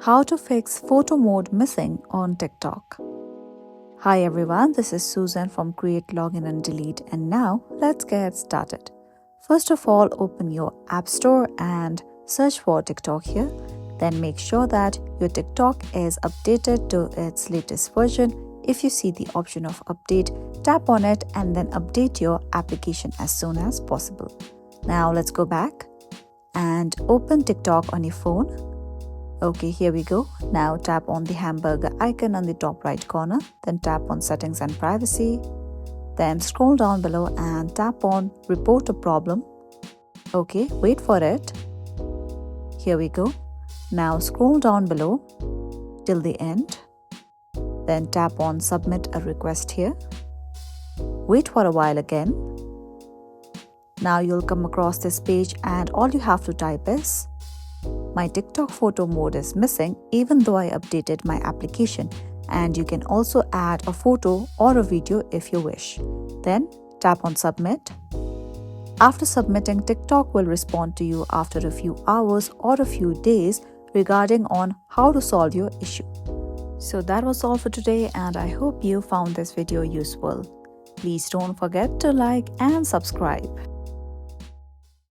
How to fix photo mode missing on TikTok. Hi everyone, this is Susan from Create, Login and Delete, and now let's get started. First of all, open your App Store and search for TikTok here. Then make sure that your TikTok is updated to its latest version. If you see the option of update, tap on it and then update your application as soon as possible. Now let's go back and open TikTok on your phone. Okay, here we go. Now tap on the hamburger icon on the top right corner, then tap on settings and privacy, then scroll down below and tap on report a problem. Okay, wait for it. Here we go. Now scroll down below till the end, then tap on submit a request here. Wait for a while again. Now you'll come across this page and all you have to type is, my TikTok photo mode is missing even though I updated my application, and you can also add a photo or a video if you wish. Then tap on submit. After submitting, TikTok will respond to you after a few hours or a few days regarding on how to solve your issue. So that was all for today, and I hope you found this video useful. Please don't forget to like and subscribe.